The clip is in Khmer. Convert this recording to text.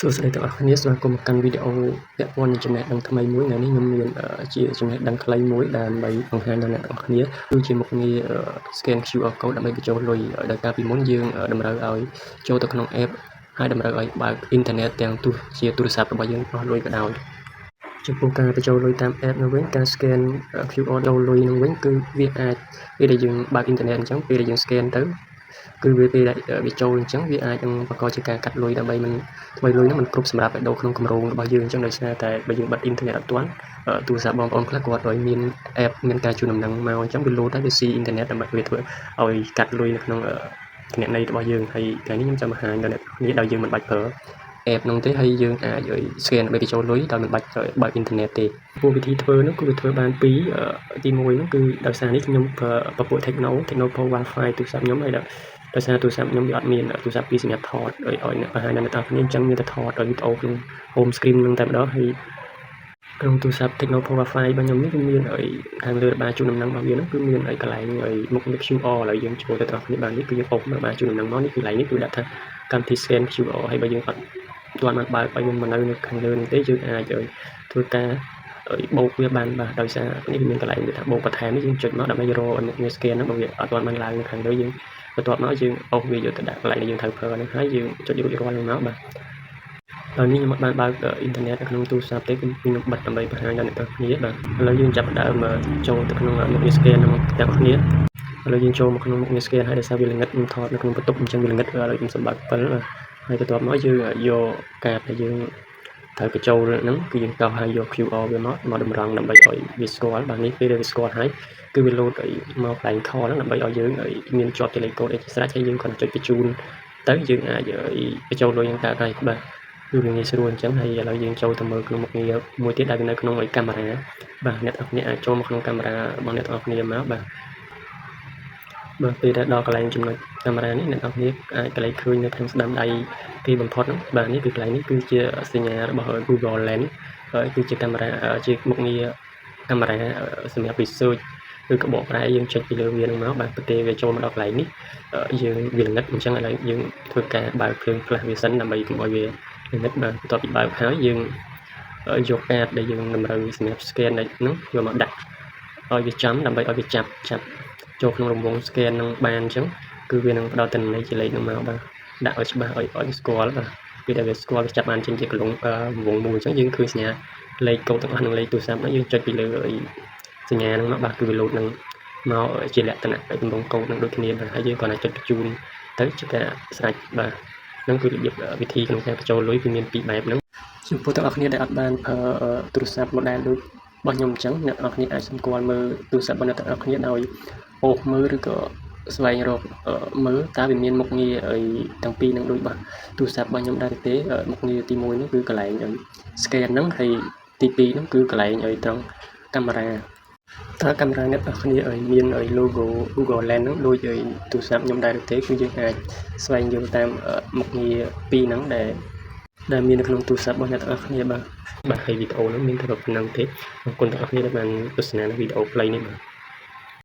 សួស្តីទាំងអស់គ្នាស្វាគមន៍មកកាន់វីដេអូពាក់ព័ន្ធនឹងចំណេះដឹងថ្មីមួយថ្ងៃនេះខ្ញុំមានជាចំណេះដឹងខ្លីមួយដើម្បីបង្ហាញដល់អ្នកទាំងអស់គ្នាគឺជាមុខងារ scan QR code ដើម្បីបញ្ចូលលុយដោយការពីមុនយើងតម្រូវឲ្យចូលទៅក្នុង app ហើយតម្រូវឲ្យបើកអ៊ីនធឺណិតទាំងជាទូរស័ព្ទរបស់យើងអស់លុយក៏ដោយចំពោះការបញ្ចូលលុយតាម app នោះវិញការ scan QR ចូលលុយនោះវិញគឺវាអាចពេលដែលយើងបើកអ៊ីនធឺណិតអញ្ចឹងពេលដែលយើង scan ទៅគឺវាពេលដែលវាចូលអញ្ចឹងវាអាចនឹងបង្កជាការកាត់លុយដើម្បីមិនថ្មីលុយហ្នឹងមិនគ្រប់សម្រាប់ឲ្យដូរក្នុងគម្រោងរបស់យើងអញ្ចឹងដោយសារតែបើយើងបិទអ៊ីនធឺណិតអត់ទាន់ទូរស័ព្ទបងប្អូនខ្លះគាត់ឲ្យមាន app មានការជូនដំណឹងមកអញ្ចឹងវាលោតហើយវាស៊ីអ៊ីនធឺណិតដើម្បីវាធ្វើឲ្យកាត់លុយនៅក្នុងគណនីរបស់យើងហើយថ្ងៃនេះខ្ញុំចង់បង្ហាញដល់អ្នកគ្នាដោយយើងមិនបាច់ប្រើ app នោះទេហើយយើងអាចឲ្យ scan ដើម្បីបញ្ចូលលុយដោយមិនបាច់បើកអ៊ីនធឺណិតទេព្រោះវិធីធ្វើនោះគឺវាធ្វើបានពីរទី1នោះគឺដោយសារនេះខ្ញុំប្រើពពួក Tecno Pro Wi-Fi ទូរស័ព្ទខ្ញុំហើយដោយសារទូរស័ព្ទខ្ញុំវាអត់មានទូរស័ព្ទពីរសម្រាប់ថតឲ្យអ្នកបង្ហាញដល់អ្នកទាំងគ្នាអញ្ចឹងមានតែថតវីដេអូក្នុង home screen នឹងតែម្ដងហើយក្នុងទូរស័ព្ទ Tecno Pro Wi-Fi របស់ខ្ញុំនេះគឺមានឲ្យខាងលើរបស់ជូនដំណឹងរបស់វានោះគឺមានឲ្យកន្លែងឲ្យមុខងារ QR ឥឡូវយើងចូលទៅទាំងគ្នាបាននេះគឺយើងអូសមកបានជូនដំណឹងមកនេះគឺកន្លែងនេះគឺដាក់ថាកម្មវិធី scan QR ហើយបើយើងអត់ទាន់បានបើកឲ្យវាមកនៅខាងលើនេះទេយើងអាចឲ្យធ្វើការបូកវាបានបាទដោយសារនេះមានកន្លែងវាថាបូកបន្ថែមនេះយើងចុចមកដើម្បីរកអ្នក scan ហ្នឹងបើវាអត់ទាន់បានឡើងនៅខាងលើយើងបន្ទាប់មកយើងអូសវាយកទៅដាក់កន្លែងដែលយើងត្រូវប្រើហ្នឹងហើយយើងចុចរួចរាល់ហ្នឹងមកបាទហើយនេះខ្ញុំអត់បានបើកអ៊ីនធឺណិតនៅក្នុងទូរស័ព្ទទេគឺខ្ញុំបិទដើម្បីបង្ហាញដល់អ្នកទាំងគ្នាបាទឥឡូវយើងចាប់ផ្ដើមចូលទៅក្នុងមុខងារ scan ហ្នឹងទាំងគ្នាឥឡូវយើងចូលមកក្នុងមុខងារ scan ហើយដោយសារវាល្ងិតខ្ញុំថតនៅក្នុងបន្ទប់អញ្ចឹងវាល្ងិតឥឡូវខ្ញុំសម្បើក7បាទហើយបន្ទាប់មកយើងយកកាតដែលយើងត្រូវបញ្ចូលហ្នឹងគឺយើងកោសហើយយក QR វាមកតម្រង់ដើម្បីឲ្យវាស្គាល់បាទនេះពេលដែលវាស្គាល់ហើយគឺវាលោតឲ្យមកកន្លែងខហ្នឹងដើម្បីឲ្យយើងមានជាប់ Telecode អីស្រេចហើយយើងគ្រាន់តែចុចបញ្ជូនទៅយើងអាចបញ្ចូលលុយហ្នឹងកើតហើយបាទគឺវាងាយស្រួលអញ្ចឹងហើយឥឡូវយើងចូលទៅមើលក្នុងមុខងារមួយទៀតដែលវានៅក្នុងកាមេរ៉ាបាទអ្នកទាំងគ្នាអាចចូលមកក្នុងកាមេរ៉ារបស់អ្នកទាំងគ្នាមកបាទពេលដែលដល់កន្លែងចំណុចកាមេរ៉ានេះអ្នកនរគ្នាអាចកន្លែងឃើញនៅខាងស្ដាំដៃគេបំផុតហ្នឹងបាទនេះគឺកន្លែងនេះគឺជាសញ្ញារបស់ Google Lens ហើយគឺជាកាមេរ៉ាជាមុខងារកាមេរ៉ាសម្រាប់ research ឬក៏បកប្រែយើងចុចពីលើវាហ្នឹងមកបាទប្រទេសវាចូលមកដល់កន្លែងនេះយើងវាល្ងិតអញ្ចឹងឥឡូវយើងធ្វើការបើកភ្លើងផ្លាស់វាសិនដើម្បីកុំឲ្យវាល្ងិតបាទបន្ទាប់ពីបើកហើយយើងយកកាតដែលយើងតម្រូវសម្រាប់ scan ហ្នឹងយកមកដាក់ឲ្យវាចំដើម្បីឲ្យវាចាប់ចូលក្នុងរង្វង់ scan នឹងបានអញ្ចឹងគឺវានឹងផ្ដល់ទិន្នន័យជាលេខនឹងមកបាទដាក់ឲ្យច្បាស់ឲ្យស្គាល់បាទពេលដែលវាស្គាល់វាចាប់បានចេញជារង្វង់មួយអញ្ចឹងយើងឃើញសញ្ញាលេខកូដទាំងអស់នឹងលេខទូរស័ព្ទហ្នឹងយើងចុចពីលើសញ្ញាហ្នឹងមកបាទគឺវាលោតនឹងមកជាលក្ខណៈទម្រង់កូដនឹងដូចគ្នាបាទហើយយើងគ្រាន់តែចុចបញ្ជូនទៅជាការស្រេចបាទហ្នឹងគឺរបៀបវិធីក្នុងការបញ្ចូលលុយគឺមានពីរបែបហ្នឹងចំពោះទាំងអស់គ្នាដែលអត់បានប្រើទូរស័ព្ទ model ដូចរបស់ខ្ញុំអញ្ចឹងអ្នកនរគ្នាអាចសម្គាល់មើលទូរស័ព្ទរបស់អ្នកទាំងអស់គ្នាដោយអូសមើលឬក៏ស្វែងរកមើលតើវាមានមុខងារអីទាំងពីរនឹងដូចបាទទូរស័ព្ទរបស់ខ្ញុំដែរទេមុខងារទី1នោះគឺកន្លែង scan ហ្នឹងហើយទី2នោះគឺកន្លែងត្រង់កាមេរ៉ាតើកាមេរ៉ាអ្នកទាំងគ្នាមាន logo Google Lens ហ្នឹងដូចទូរស័ព្ទខ្ញុំដែរទេគឺយើងអាចស្វែងយល់តាមមុខងារពីរហ្នឹងដែលមាននៅក្នុងទូរស័ព្ទរបស់អ្នកទាំងអស់គ្នាបាទហើយវីដេអូហ្នឹងមានតែប៉ុណ្្នឹងទេអរគុណទាំងអស់គ្នាដែលបានទស្សនាវីដេអូខ្លីនេះបាទ